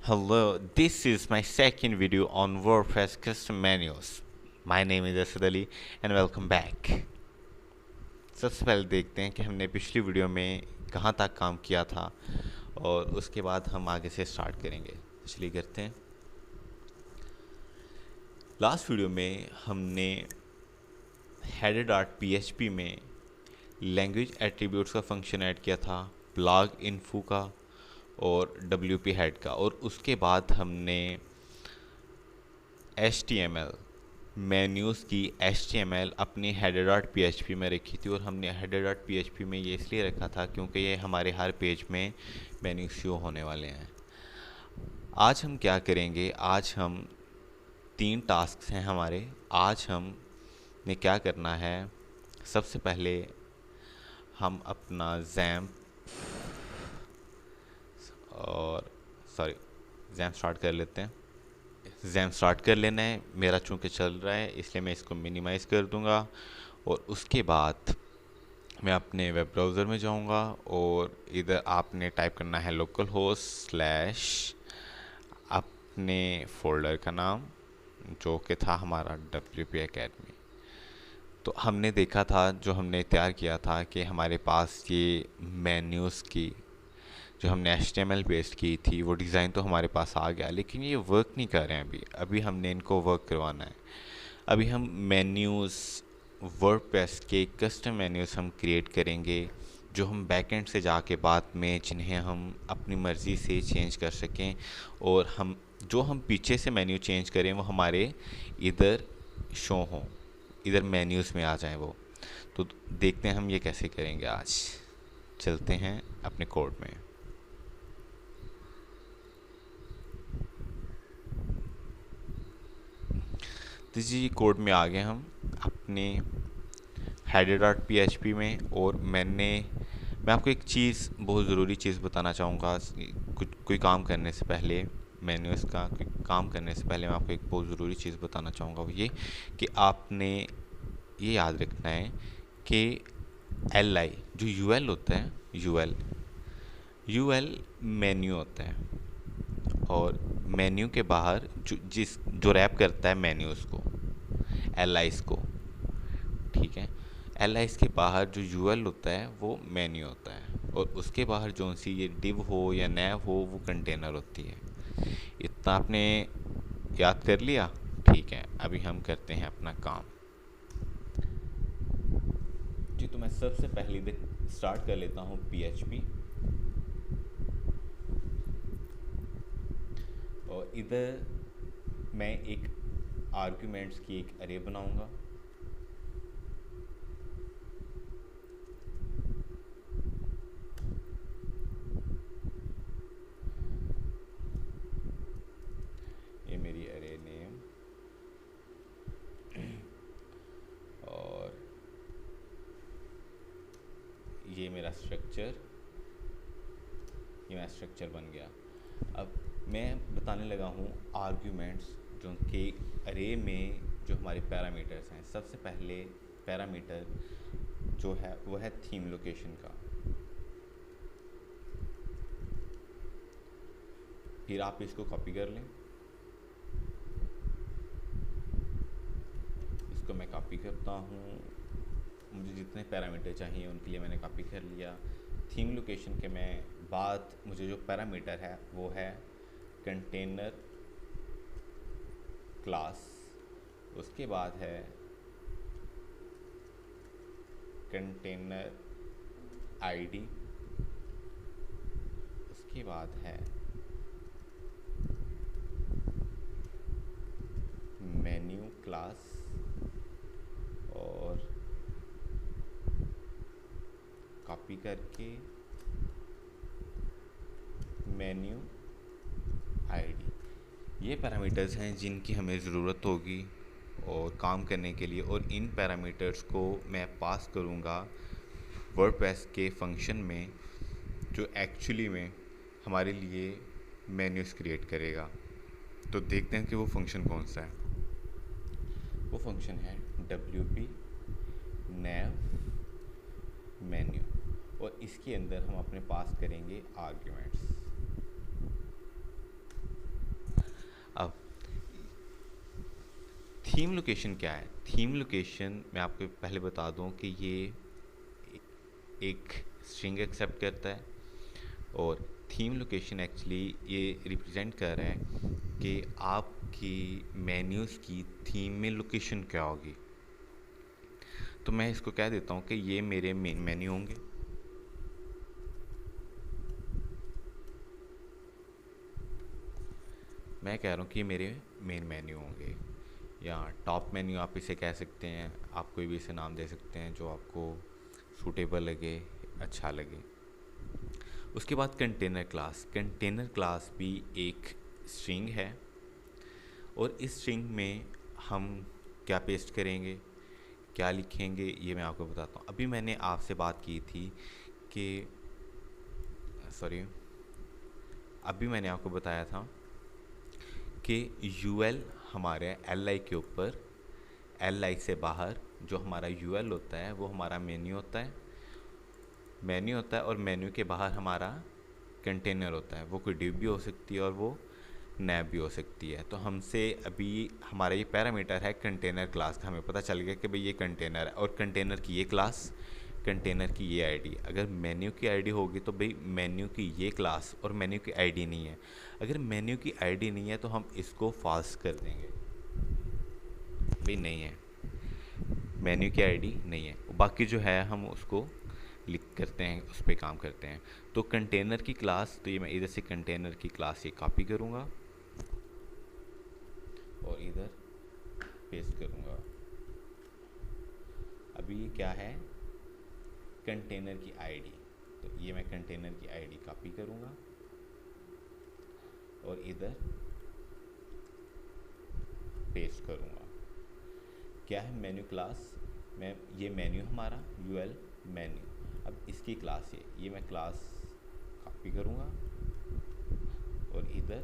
Hello, this is my second video on WordPress custom menus. My name is Asad Ali and welcome back. सबसे पहले देखते हैं कि हमने पिछली वीडियो में कहाँ तक काम किया था और उसके बाद हम आगे से स्टार्ट करेंगे। चलिए करते हैं। लास्ट वीडियो में हमने header.php में लैंग्वेज एट्रीब्यूट्स का फंक्शन ऐड किया था, ब्लॉग इन्फो का और WP हेड का, और उसके बाद हमने HTML मेन्यूज़ की HTML अपनी header.php में रखी थी। और हमने header.php में ये इसलिए रखा था क्योंकि ये हमारे हर पेज में मेन्यू शो होने वाले हैं। आज हम क्या करेंगे, आज हम 3 टास्क हैं हमारे। आज हम ने क्या करना है, सबसे पहले हम अपना जैम्प स्टार्ट कर लेते हैं। जैम स्टार्ट कर लेना है। मेरा चूँकि चल रहा है इसलिए मैं इसको मिनिमाइज़ कर दूंगा और उसके बाद मैं अपने वेब ब्राउज़र में जाऊंगा और इधर आपने टाइप करना है लोकल होस्ट स्लैश अपने फ़ोल्डर का नाम जो कि था हमारा WP Academy। तो हमने देखा था, जो हमने तैयार किया था कि हमारे पास ये मेन्यूज़ की जो हमने HTML पेस्ट की थी वो डिज़ाइन तो हमारे पास आ गया, लेकिन ये वर्क नहीं कर रहे हैं। अभी हमने इनको वर्क करवाना है। अभी हम मेन्यूज़ वर्डप्रेस के कस्टम मेन्यूज़ हम क्रिएट करेंगे जो हम बैकएंड से जाके बाद में जिन्हें हम अपनी मर्ज़ी से चेंज कर सकें, और हम पीछे से मेन्यू चेंज करें वो हमारे इधर शो हों, इधर मेन्यूज़ में आ जाएं वो। तो देखते हैं हम ये कैसे करेंगे। आज चलते हैं अपने कोड में। तो जी कोड में आ गए हम अपने header.php में। और मैं आपको एक चीज़, बहुत ज़रूरी चीज़ बताना चाहूँगा। कोई काम करने से पहले, मेन्यूज़ का कोई काम करने से पहले मैं आपको एक बहुत ज़रूरी चीज़ बताना चाहूँगा, वो ये कि आपने ये याद रखना है कि LI जो UL होता है, UL मेन्यू होता है, और मेन्यू के बाहर जो रैप करता है मेन्यूज़ को, LIs को, ठीक है। LIs के बाहर जो UL होता है वो मेन्यू होता है, और उसके बाहर जो सी ये div हो या nav हो वो कंटेनर होती है। इतना आपने याद कर लिया, ठीक है। अभी हम करते हैं अपना काम जी। तो मैं सबसे पहले स्टार्ट कर लेता हूँ PHP, और इधर मैं एक आर्ग्यूमेंट्स की एक अरे बनाऊंगा। ये मेरी अरे नेम, और ये मेरा स्ट्रक्चर, ये मेरा स्ट्रक्चर बन गया। अब मैं बताने लगा हूँ आर्ग्यूमेंट्स जो कि अरे में जो हमारे पैरामीटर्स हैं। सबसे पहले पैरामीटर जो है वो है थीम लोकेशन का। फिर आप इसको कॉपी कर लें, इसको मैं कॉपी करता हूँ। मुझे जितने पैरामीटर चाहिए उनके लिए मैंने कॉपी कर लिया। थीम लोकेशन के मैं बाद मुझे जो पैरामीटर है वो है कंटेनर क्लास, उसके बाद है कंटेनर आईडी, उसके बाद है मेन्यू क्लास, और कॉपी करके मेन्यू आईडी। ये पैरामीटर्स हैं जिनकी हमें ज़रूरत होगी और काम करने के लिए, और इन पैरामीटर्स को मैं पास करूँगा वर्डप्रेस के फंक्शन में जो एक्चुअली में हमारे लिए मेन्यूज़ क्रिएट करेगा। तो देखते हैं कि वो फंक्शन कौन सा है। वो फंक्शन है WP nav मेन्यू, और इसके अंदर हम अपने पास करेंगे आर्ग्यूमेंट्स। थीम लोकेशन क्या है? थीम लोकेशन मैं आपको पहले बता दूं कि ये एक स्ट्रिंग एक्सेप्ट करता है, और थीम लोकेशन एक्चुअली ये रिप्रेजेंट कर रहा है कि आपकी मेन्यूज़ की थीम में लोकेशन क्या होगी। तो मैं इसको कह देता हूँ कि ये मेरे मेन मेन्यू होंगे। मैं कह रहा हूँ कि ये मेरे मेन मेन्यू होंगे, या टॉप मेन्यू आप इसे कह सकते हैं। आप कोई भी इसे नाम दे सकते हैं जो आपको सूटेबल लगे, अच्छा लगे। उसके बाद कंटेनर क्लास। कंटेनर क्लास भी एक स्ट्रिंग है, और इस स्ट्रिंग में हम क्या पेस्ट करेंगे, क्या लिखेंगे, ये मैं आपको बताता हूँ। अभी मैंने आपसे बात की थी कि अभी मैंने आपको बताया था कि यूएल हमारे एल आई के ऊपर, एल आई से बाहर जो हमारा यूएल होता है वो हमारा मेन्यू होता है, और मेन्यू के बाहर हमारा कंटेनर होता है। वो कोई डिव भी हो सकती है और वो नैब भी हो सकती है। तो हमसे अभी हमारा ये पैरामीटर है कंटेनर क्लास का, हमें पता चल गया कि भाई ये कंटेनर है, और कंटेनर की ये क्लास, कंटेनर की ये आईडी। अगर मेन्यू की आईडी होगी तो भाई मेन्यू की ये क्लास और मेन्यू की आईडी नहीं है। अगर मेन्यू की आईडी नहीं है तो हम इसको फॉल्स कर देंगे, भाई नहीं है, मेन्यू की आईडी नहीं है। बाकी जो है हम उसको लिख करते हैं, उस पर काम करते हैं। तो कंटेनर की क्लास, तो ये मैं इधर से कंटेनर की क्लास ये कॉपी करूँगा और इधर पेस्ट करूँगा। अभी ये क्या है, कंटेनर की आईडी। तो ये मैं कंटेनर की आईडी कॉपी करूँगा और इधर पेस्ट करूँगा। क्या है, मेन्यू क्लास में ये मेन्यू हमारा यूएल मेन्यू। अब इसकी क्लास ये मैं क्लास कॉपी करूँगा और इधर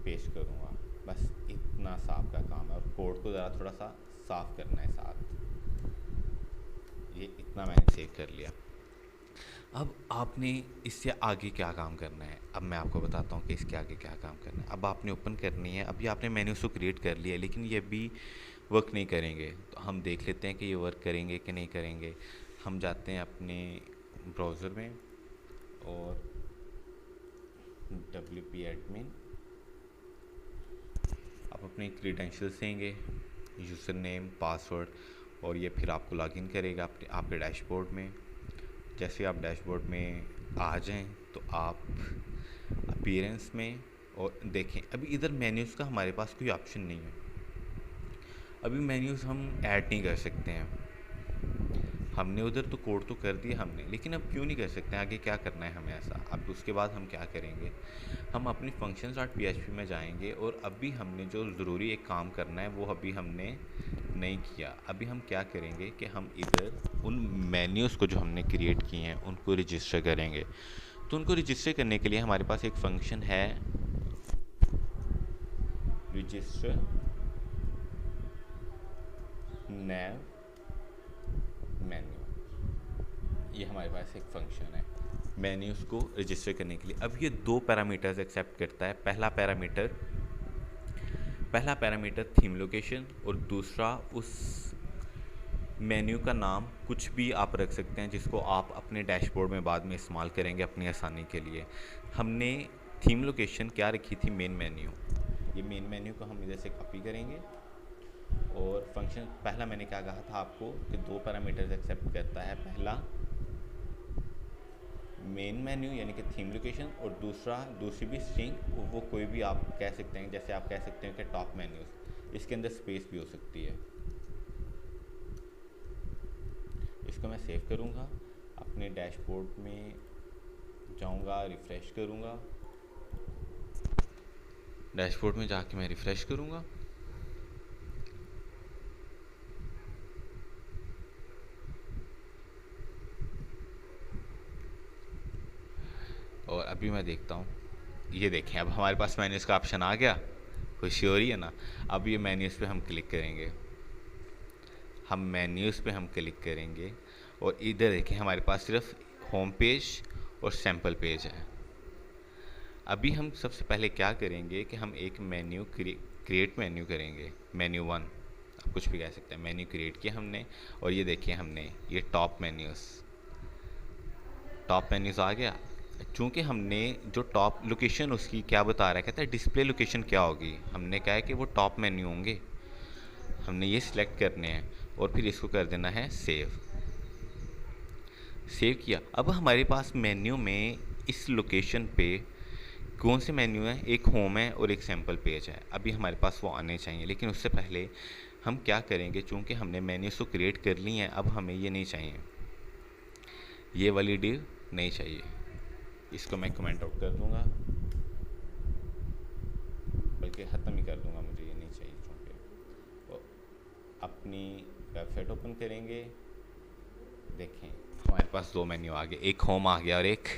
पेस्ट करूँगा। बस इतना साफ का काम है, और कोड को ज़रा थोड़ा सा साफ करना है साथ। ये इतना मैंने सेव कर लिया। अब आपने इससे आगे क्या काम करना है, अब मैं आपको बताता हूँ कि इसके आगे क्या काम करना है। अब आपने ओपन करनी है। अभी आपने मेन्यूज़ को क्रिएट कर लिया, लेकिन ये भी वर्क नहीं करेंगे। तो हम देख लेते हैं कि ये वर्क करेंगे कि नहीं करेंगे। हम जाते हैं अपने ब्राउज़र में और WP एडमिन, आप अपने क्रीडेंशियल्स देंगे, यूज़र नेम, पासवर्ड, और ये फिर आपको लॉगिन करेगा आपके डैशबोर्ड में। जैसे आप डैशबोर्ड में आ जाएं तो आप अपीयरेंस में और देखें, अभी इधर मेन्यूज़ का हमारे पास कोई ऑप्शन नहीं है। अभी मेन्यूज़ हम ऐड नहीं कर सकते हैं। हमने उधर तो कोड तो कर दिया हमने, लेकिन अब क्यों नहीं कर सकते हैं, आगे क्या करना है हमें ऐसा। अब उसके बाद हम क्या करेंगे, हम अपनी functions.php में जाएंगे, और अभी हमने जो ज़रूरी एक काम करना है वो अभी हमने नहीं किया। अभी हम क्या करेंगे कि हम इधर उन मेन्यूज़ को जो हमने क्रिएट किए हैं उनको रजिस्टर करेंगे। तो उनको रजिस्टर करने के लिए हमारे पास एक फंक्शन है, रजिस्टर नैव मेन्यू। ये हमारे पास एक फंक्शन है मेन्यूज़ को रजिस्टर करने के लिए। अब ये दो पैरामीटर्स एक्सेप्ट करता है। पहला पैरामीटर थीम लोकेशन, और दूसरा उस मेन्यू का नाम कुछ भी आप रख सकते हैं जिसको आप अपने डैशबोर्ड में बाद में इस्तेमाल करेंगे अपनी आसानी के लिए। हमने थीम लोकेशन क्या रखी थी, मेन मेन्यू। ये मेन मेन्यू को हम इधर से कॉपी करेंगे, और फंक्शन पहला मैंने क्या कहा था आपको कि दो पैरामीटर्स एक्सेप्ट करता है। पहला मेन मेन्यू यानी कि थीम लोकेशन, और दूसरी भी स्ट्रिंग, वो कोई भी आप कह सकते हैं। जैसे आप कह सकते हैं कि टॉप मेन्यूज़, इसके अंदर स्पेस भी हो सकती है। इसको मैं सेव करूँगा, अपने डैशबोर्ड में जाऊँगा, रिफ़्रेश करूँगा। डैशबोर्ड में जाके मैं रिफ़्रेश करूँगा, और अभी मैं देखता हूँ, ये देखें अब हमारे पास मेन्यूज़ का ऑप्शन आ गया। खुशी हो रही है ना। अब ये मेन्यूज़ पे हम क्लिक करेंगे, और इधर देखें हमारे पास सिर्फ होम पेज और सैम्पल पेज है। अभी हम सबसे पहले क्या करेंगे कि हम एक मेन्यू क्रिएट मेन्यू करेंगे, मेन्यू 1 आप कुछ भी कह सकते हैं, मेन्यू क्रिएट किया हमने। और ये देखिए हमने ये टॉप मेन्यूज़ आ गया। चूँकि हमने जो टॉप लोकेशन उसकी क्या बता रहा है, कहता है डिस्प्ले लोकेशन क्या होगी, हमने कहा है कि वो टॉप मेन्यू होंगे। हमने ये सिलेक्ट करने हैं और फिर इसको कर देना है सेव किया। अब हमारे पास मेन्यू में इस लोकेशन पे कौन से मेन्यू हैं, एक होम है और एक सैम्पल पेज है। अभी हमारे पास वो आने चाहिए, लेकिन उससे पहले हम क्या करेंगे, चूँकि हमने मेन्यूज़ तो क्रिएट कर ली हैं, अब हमें ये नहीं चाहिए, ये वाली डिव नहीं चाहिए। इसको मैं कमेंट आउट कर दूंगा, बल्कि ख़त्म ही कर दूंगा, मुझे ये नहीं चाहिए। चूँकि तो अपनी वेबसाइट ओपन करेंगे, देखें हमारे पास दो मेन्यू आ गए, एक होम आ गया और एक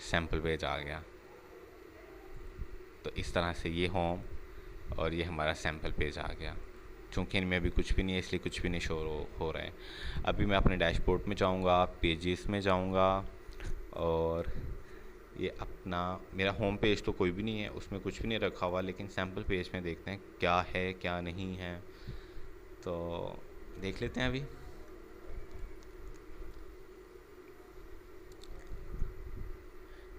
सैम्पल पेज आ गया। तो इस तरह से ये होम और ये हमारा सैम्पल पेज आ गया। चूँकि इनमें अभी कुछ भी नहीं है, इसलिए कुछ भी नहीं शो हो रहा है। अभी मैं अपने डैशबोर्ड में जाऊँगा, पेजेस में जाऊँगा, और ये अपना मेरा होम पेज तो कोई भी नहीं है, उसमें कुछ भी नहीं रखा हुआ, लेकिन सैम्पल पेज में देखते हैं क्या है क्या नहीं है। तो देख लेते हैं अभी।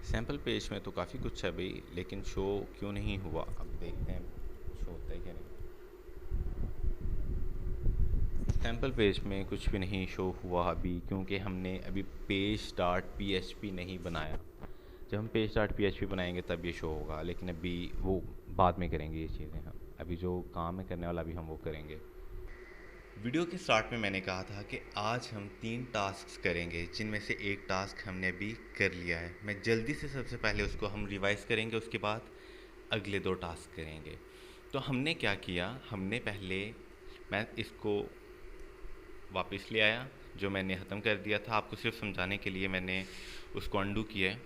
सैम्पल पेज में तो काफ़ी कुछ है भाई, लेकिन शो क्यों नहीं हुआ, अब देखते हैं शो होता है क्या नहीं। सैम्पल पेज में कुछ भी नहीं शो हुआ अभी, क्योंकि हमने अभी पेज डॉट PHP नहीं बनाया। जब हम पेज डॉट PHP बनाएंगे तब ये शो होगा, लेकिन अभी वो बाद में करेंगे ये चीज़ें। हम अभी जो काम है करने वाला, अभी हम वो करेंगे। वीडियो के स्टार्ट में मैंने कहा था कि आज हम 3 टास्क करेंगे, जिनमें से एक टास्क हमने अभी कर लिया है। मैं जल्दी से सबसे पहले उसको हम रिवाइज़ करेंगे, उसके बाद अगले 2 टास्क करेंगे। तो हमने क्या किया, हमने पहले मैं इसको वापस ले आया, जो मैंने ख़त्म कर दिया था। आपको सिर्फ समझाने के लिए मैंने उसको अंडू किया है।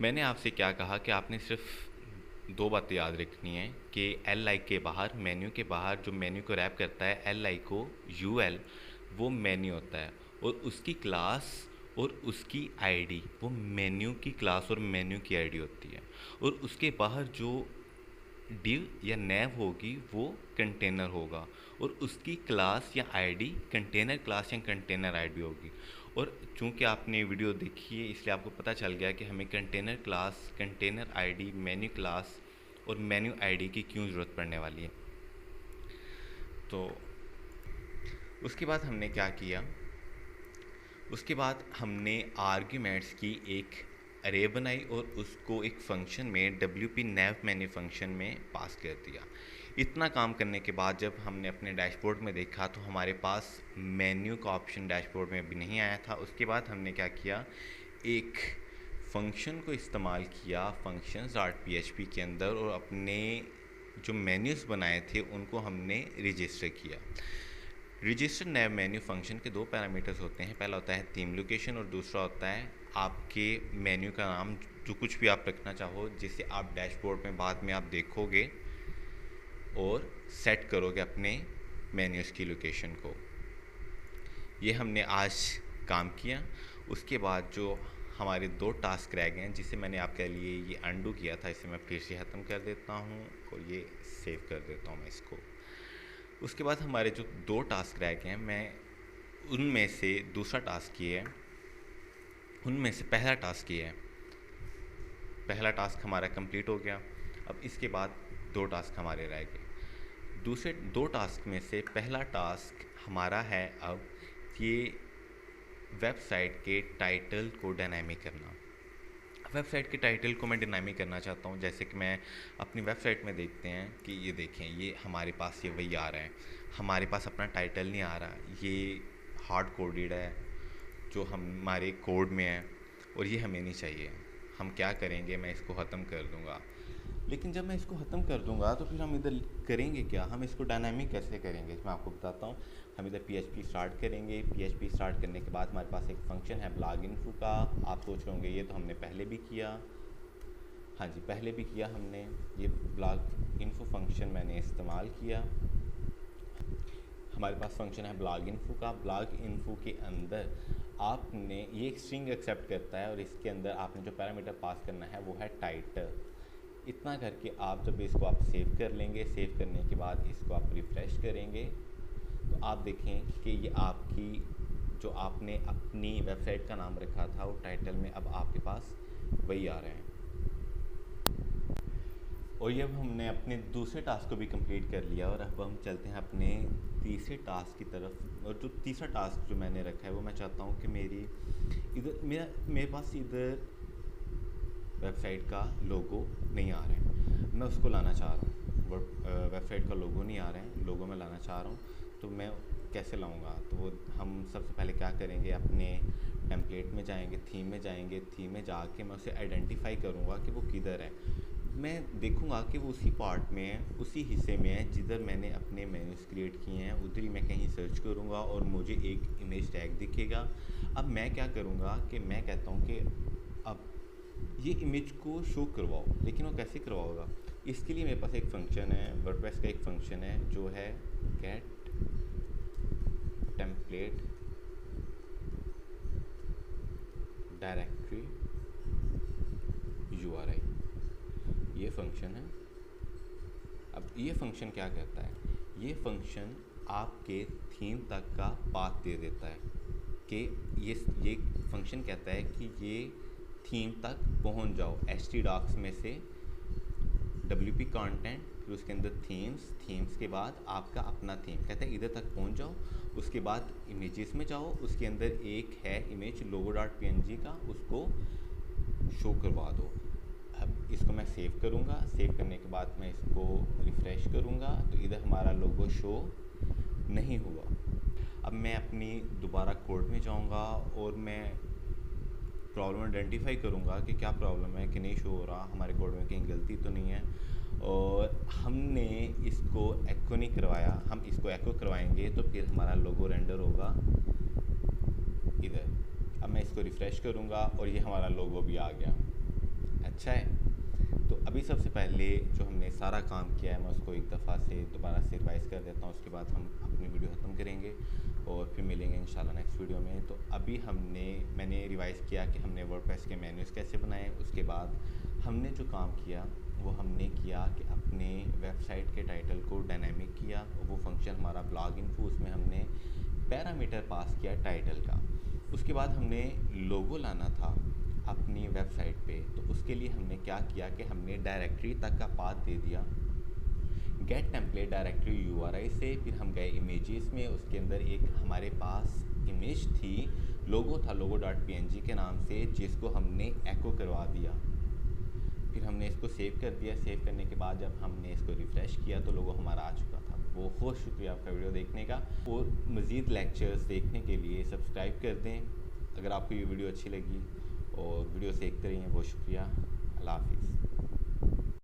मैंने आपसे क्या कहा कि आपने सिर्फ 2 बातें याद रखनी है कि li के बाहर, मेन्यू के बाहर जो मेन्यू को रैप करता है li को ul, वो मेन्यू होता है, और उसकी क्लास और उसकी आईडी वो मेन्यू की क्लास और मेन्यू की आईडी होती है। और उसके बाहर जो डिव या नैव होगी वो कंटेनर होगा, और उसकी क्लास या आईडी कंटेनर क्लास या कंटेनर आईडी होगी। और चूंकि आपने वीडियो देखी है, इसलिए आपको पता चल गया कि हमें container class, container ID, menu class और मेन्यू आईडी की क्यों ज़रूरत पड़ने वाली है। तो उसके बाद हमने क्या किया, उसके बाद हमने आर्ग्यूमेंट्स की एक अरे बनाई और उसको एक फंक्शन में WP nav मेन्यू फंक्शन में पास कर दिया। इतना काम करने के बाद जब हमने अपने डैशबोर्ड में देखा तो हमारे पास मेन्यू का ऑप्शन डैशबोर्ड में अभी नहीं आया था। उसके बाद हमने क्या किया, एक फंक्शन को इस्तेमाल किया functions.php के अंदर, और अपने जो मेन्यूज़ बनाए थे उनको हमने रजिस्टर किया। रजिस्टर नैव मेन्यू फंक्शन के 2 पैरामीटर्स होते हैं, पहला होता है थीम लोकेशन और दूसरा होता है आपके मेन्यू का नाम, जो कुछ भी आप रखना चाहो, जिसे आप डैशबोर्ड में बाद में आप देखोगे और सेट करोगे अपने मेन्यूज़ की लोकेशन को। ये हमने आज काम किया। उसके बाद जो हमारे 2 टास्क रह गए हैं, जिसे मैंने आपके लिए ये अंडू किया था, इसे मैं फिर से ख़त्म कर देता हूँ और ये सेव कर देता हूँ मैं इसको। उसके बाद हमारे जो 2 टास्क रह गए हैं, मैं उनमें से दूसरा टास्क किया है, उनमें से पहला टास्क किया है। पहला टास्क हमारा कंप्लीट हो गया। अब इसके बाद 2 टास्क हमारे रह गए। दूसरे 2 टास्क में से पहला टास्क हमारा है अब ये वेबसाइट के टाइटल को डायनामिक करना। वेबसाइट के टाइटल को मैं डायनामिक करना चाहता हूँ। जैसे कि मैं अपनी वेबसाइट में देखते हैं कि ये देखें, ये हमारे पास ये वही आ रहा है, हमारे पास अपना टाइटल नहीं आ रहा, ये हार्ड कोडेड है जो हमारे कोड में है, और ये हमें नहीं चाहिए। हम क्या करेंगे, मैं इसको ख़त्म कर दूँगा। लेकिन जब मैं इसको ख़त्म कर दूँगा तो फिर हम इधर करेंगे क्या, हम इसको डायनामिक कैसे करेंगे, मैं आपको बताता हूँ। हम इधर PHP स्टार्ट करेंगे। PHP स्टार्ट करने के बाद हमारे पास एक फंक्शन है ब्लॉग इन्फो का। आप सोच रहे होंगे ये तो हमने पहले भी किया। हाँ जी, पहले भी किया हमने। ये ब्लॉग इन्फो फंक्शन मैंने इस्तेमाल किया। हमारे पास फंक्शन है ब्लॉग इन्फो का। ब्लॉग इन्फो के अंदर आपने ये एक स्ट्रिंग एक्सेप्ट करता है, और इसके अंदर आपने जो पैरामीटर पास करना है वो है टाइटल। इतना करके आप जब इसको आप सेव कर लेंगे, सेव करने के बाद इसको आप रिफ़्रेश करेंगे तो आप देखें कि ये आपकी जो आपने अपनी वेबसाइट का नाम रखा था वो टाइटल में अब आपके पास वही आ रहे हैं। और ये अब हमने अपने दूसरे टास्क को भी कंप्लीट कर लिया और अब हम चलते हैं अपने तीसरे टास्क की तरफ। और जो तीसरा टास्क जो मैंने रखा है वो मैं चाहता हूँ कि मेरे पास इधर वेबसाइट का लोगो नहीं आ रहा है, मैं उसको लाना चाह रहा हूँ। वेबसाइट का लोगो नहीं आ रहा है, लोगो मैं लाना चाह रहा हूँ, तो मैं कैसे लाऊंगा? तो वो हम सबसे पहले क्या करेंगे, अपने टेम्पलेट में जाएंगे, थीम में जाएंगे, थीम में जाके मैं उसे आइडेंटिफाई करूँगा कि वो किधर है। मैं देखूँगा कि वो उसी पार्ट में है, उसी हिस्से में है जिधर मैंने अपने मेन्यूज़ क्रिएट किए हैं, उधर ही मैं कहीं सर्च करूँगा और मुझे एक इमेज टैग दिखेगा। अब मैं क्या करूँगा कि मैं कहता हूँ कि अब ये इमेज को शो करवाओ, लेकिन वो कैसे करवाओगा? इसके लिए मेरे पास एक फ़ंक्शन है, वर्डप्रेस का एक फ़ंक्शन है जो है गेट टेम्पलेट डायरेक्टरी URI, ये फ़ंक्शन है। अब ये फ़ंक्शन क्या कहता है? ये फ़ंक्शन आपके थीम तक का पाथ दे देता है कि ये फ़ंक्शन कहता है कि ये थीम तक पहुंच जाओ। htdocs में से WP कंटेंट, फिर उसके अंदर थीम्स के बाद आपका अपना थीम कहता है इधर तक पहुंच जाओ। उसके बाद इमेजेस में जाओ, उसके अंदर एक है इमेज logo.png का, उसको शो करवा दो। अब इसको मैं सेव करूँगा, सेव करने के बाद मैं इसको रिफ़्रेश करूँगा तो इधर हमारा लोगो शो नहीं हुआ। अब मैं अपनी दोबारा कोड में जाऊँगा और मैं प्रॉब्लम आइडेंटिफाई करूँगा कि क्या प्रॉब्लम है, कि नहीं शो हो रहा, हमारे कोड में कहीं गलती तो नहीं है। और हमने इसको एको नहीं करवाया, हम इसको एको करवाएंगे तो फिर हमारा लोगो रेंडर होगा इधर। अब मैं इसको रिफ़्रेश करूँगा और ये हमारा लोगो भी आ गया। अच्छा है, तो अभी सबसे पहले जो हमने सारा काम किया है मैं उसको एक दफ़ा से दोबारा से रिवाइज़ कर देता हूँ, उसके बाद हम अपनी वीडियो ख़त्म करेंगे और फिर मिलेंगे इंशाल्लाह नेक्स्ट वीडियो में। तो अभी मैंने रिवाइज़ किया कि हमने वर्डप्रेस के मेन्यूज़ कैसे बनाए। उसके बाद हमने जो काम किया वो हमने किया कि अपने वेबसाइट के टाइटल को डायनामिक किया, और वो फंक्शन हमारा ब्लॉग इन्फो, उसमें हमने पैरामीटर पास किया टाइटल का। उसके बाद हमने लोगो लाना था अपनी वेबसाइट पे, तो उसके लिए हमने क्या किया कि हमने डायरेक्टरी तक का पाथ दे दिया गेट टेम्पलेट डायरेक्टरी URI से। फिर हम गए इमेजेस में, उसके अंदर एक हमारे पास इमेज थी, लोगो था logo.png के नाम से, जिसको हमने एको करवा दिया। फिर हमने इसको सेव कर दिया। सेव करने के बाद जब हमने इसको रिफ़्रेश किया तो लोगो हमारा आ चुका था। बहुत शुक्रिया आपका वीडियो देखने का, और मज़ीद लेक्चर्स देखने के लिए सब्सक्राइब कर दें अगर आपको ये वीडियो अच्छी लगी, और वीडियो देखते रहिए। बहुत शुक्रिया। अल्लाह हाफिज़।